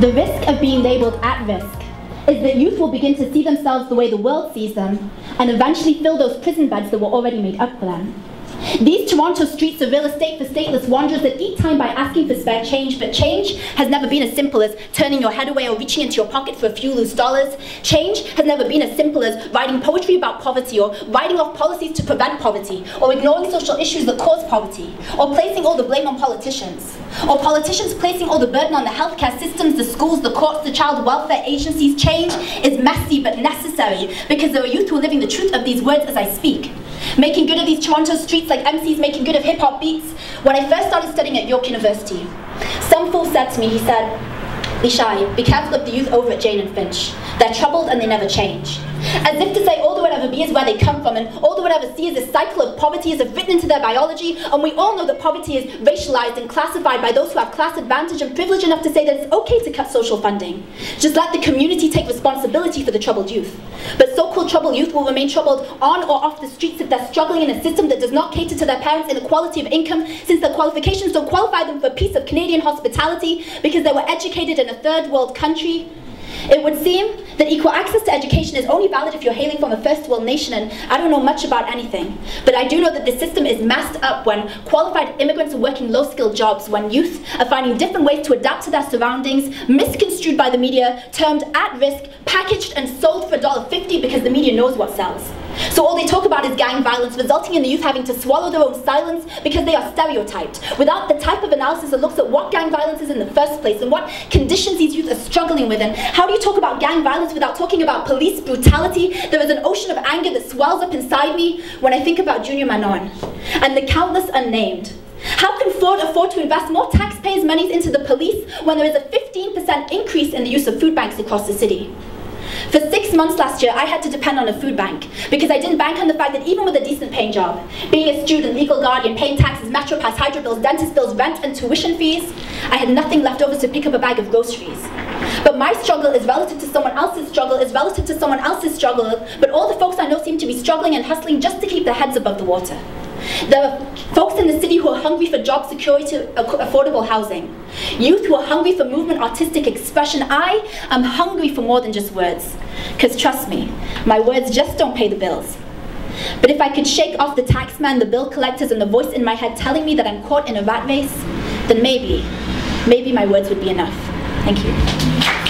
The risk of being labelled at risk is that youth will begin to see themselves the way the world sees them and eventually fill those prison beds that were already made up for them. These Toronto streets are real estate for stateless wanderers that eat time by asking for spare change, but change has never been as simple as turning your head away or reaching into your pocket for a few loose dollars. Change has never been as simple as writing poetry about poverty or writing off policies to prevent poverty or ignoring social issues that cause poverty or placing all the blame on politicians or politicians placing all the burden on the healthcare systems, the schools, the courts, the child welfare agencies. Change is messy but necessary because there are youth who are living the truth of these words as I speak. Making good of these Toronto streets like MCs making good of hip-hop beats. When I first started studying at York University, some fool said to me, he said, "Lishai, be careful of the youth over at Jane and Finch. They're troubled and they never change." As if to say all they would ever be is where they come from, and all they would ever see is a cycle of poverty as if written into their biology, and we all know that poverty is racialized and classified by those who have class advantage and privilege enough to say that it's okay to cut social funding. Just let the community take responsibility for the troubled youth. But so-called troubled youth will remain troubled on or off the streets if they're struggling in a system that does not cater to their parents' inequality of income, since their qualifications don't qualify them for a piece of Canadian hospitality because they were educated in a third world country. It would seem that equal access to education is only valid if you're hailing from a first world nation, and I don't know much about anything. But I do know that the system is messed up when qualified immigrants are working low-skilled jobs, when youth are finding different ways to adapt to their surroundings, misconstrued by the media, termed at risk, packaged and sold for $1.50 because the media knows what sells. So all they talk about is gang violence, resulting in the youth having to swallow their own silence because they are stereotyped, without the type of analysis that looks at what gang violence is in the first place and what conditions these youth are struggling with. And how do you talk about gang violence without talking about police brutality? There is an ocean of anger that swells up inside me when I think about Junior Manon and the countless unnamed. How can Ford afford to invest more taxpayers' monies into the police when there is a 15% increase in the use of food banks across the city? For 6 months last year, I had to depend on a food bank because I didn't bank on the fact that even with a decent paying job, being a student, legal guardian, paying taxes, metro pass, hydro bills, dentist bills, rent and tuition fees, I had nothing left over to pick up a bag of groceries. But my struggle is relative to someone else's struggle, is relative to someone else's struggle, but all the folks I know seem to be struggling and hustling just to keep their heads above the water. There are folks in the city who are hungry for job security, affordable housing. Youth who are hungry for movement, artistic expression. I am hungry for more than just words. Because trust me, my words just don't pay the bills. But if I could shake off the taxman, the bill collectors, and the voice in my head telling me that I'm caught in a rat race, then maybe my words would be enough. Thank you.